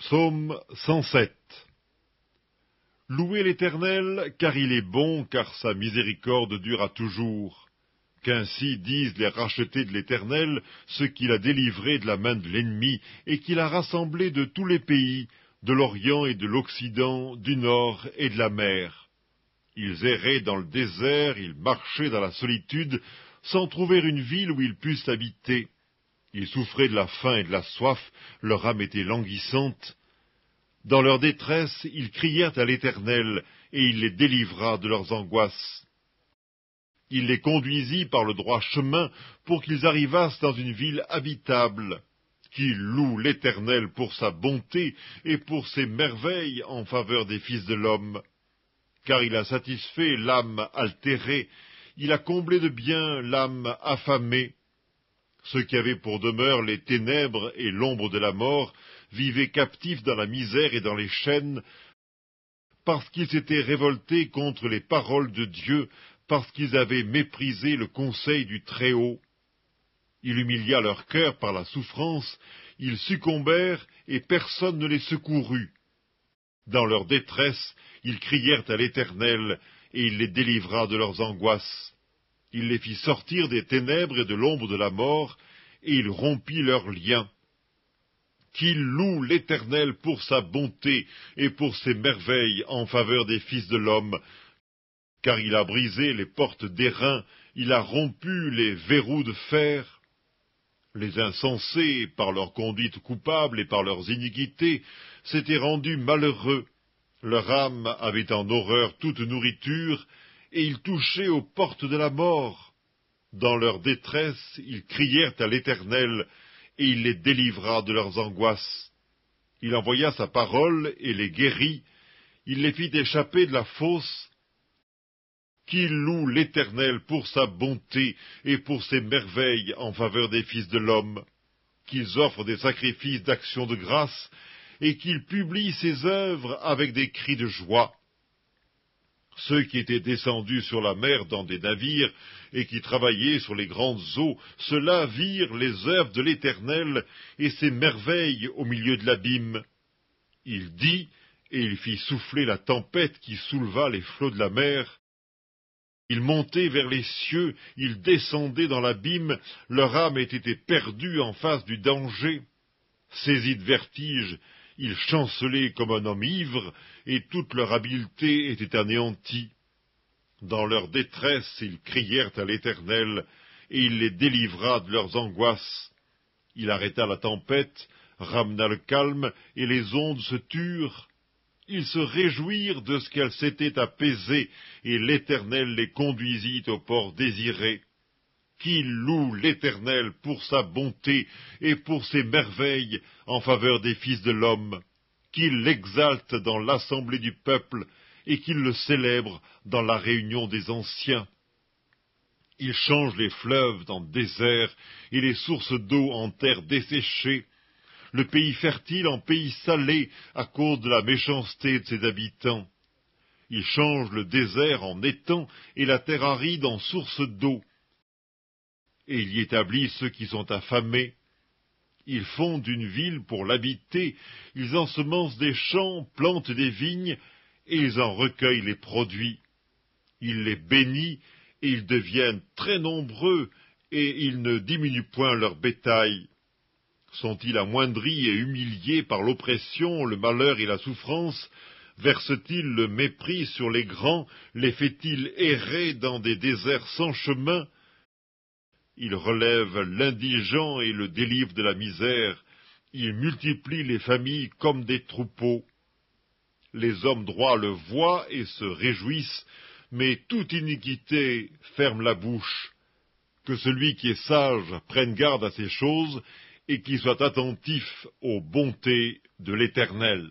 Psaume 107. Louez l'Éternel, car il est bon, car sa miséricorde dure à toujours. Qu'ainsi disent les rachetés de l'Éternel, ceux qu'il a délivrés de la main de l'ennemi, et qu'il a rassemblés de tous les pays, de l'Orient et de l'Occident, du Nord et de la mer. Ils erraient dans le désert, ils marchaient dans la solitude, sans trouver une ville où ils pussent habiter. Ils souffraient de la faim et de la soif, leur âme était languissante. Dans leur détresse, ils crièrent à l'Éternel, et il les délivra de leurs angoisses. Il les conduisit par le droit chemin, pour qu'ils arrivassent dans une ville habitable. Qu'ils louent l'Éternel pour sa bonté, et pour ses merveilles en faveur des fils de l'homme. Car il a satisfait l'âme altérée, il a comblé de bien l'âme affamée. Ceux qui avaient pour demeure les ténèbres et l'ombre de la mort vivaient captifs dans la misère et dans les chaînes, parce qu'ils s'étaient révoltés contre les paroles de Dieu, parce qu'ils avaient méprisé le conseil du Très-Haut. Il humilia leur cœur par la souffrance, ils succombèrent et personne ne les secourut. Dans leur détresse, ils crièrent à l'Éternel, et il les délivra de leurs angoisses. Il les fit sortir des ténèbres et de l'ombre de la mort, et il rompit leurs liens. Qu'ils louent l'Éternel pour sa bonté et pour ses merveilles en faveur des fils de l'homme, car il a brisé les portes d'airain, il a rompu les verrous de fer. Les insensés, par leur conduite coupable et par leurs iniquités, s'étaient rendus malheureux. Leur âme avait en horreur toute nourriture, et ils touchaient aux portes de la mort. Dans leur détresse, ils crièrent à l'Éternel, et il les délivra de leurs angoisses. Il envoya sa parole et les guérit, il les fit échapper de la fosse. Qu'ils louent l'Éternel pour sa bonté et pour ses merveilles en faveur des fils de l'homme, qu'ils offrent des sacrifices d'action de grâce, et qu'ils publient ses œuvres avec des cris de joie. Ceux qui étaient descendus sur la mer dans des navires, et qui travaillaient sur les grandes eaux, ceux-là virent les œuvres de l'Éternel, et ses merveilles au milieu de l'abîme. Il dit, et il fit souffler la tempête qui souleva les flots de la mer. Ils montaient vers les cieux, ils descendaient dans l'abîme, leur âme était perdue en face du danger. Saisis de vertige, ils chancelaient comme un homme ivre, et toute leur habileté était anéantie. Dans leur détresse, ils crièrent à l'Éternel, et il les délivra de leurs angoisses. Il arrêta la tempête, ramena le calme, et les ondes se turent. Ils se réjouirent de ce qu'elles s'étaient apaisées, et l'Éternel les conduisit au port désiré. Qu'ils louent l'Éternel pour sa bonté et pour ses merveilles en faveur des fils de l'homme, qu'ils l'exaltent dans l'assemblée du peuple, et qu'ils le célèbrent dans la réunion des anciens. Il change les fleuves en désert, et les sources d'eau en terre desséchée, le pays fertile en pays salé à cause de la méchanceté de ses habitants. Il change le désert en étang et la terre aride en source d'eau. Et il y établit ceux qui sont affamés. Ils fondent une ville pour l'habiter, ils ensemencent des champs, plantent des vignes, et ils en recueillent les produits. Il les bénit, et ils deviennent très nombreux, et ils ne diminuent point leur bétail. Sont-ils amoindris et humiliés par l'oppression, le malheur et la souffrance? Verse-t-il le mépris sur les grands? Les fait-il errer dans des déserts sans chemin? Il relève l'indigent et le délivre de la misère. Il multiplie les familles comme des troupeaux. Les hommes droits le voient et se réjouissent, mais toute iniquité ferme la bouche. Que celui qui est sage prenne garde à ces choses, et qu'il soit attentif aux bontés de l'Éternel.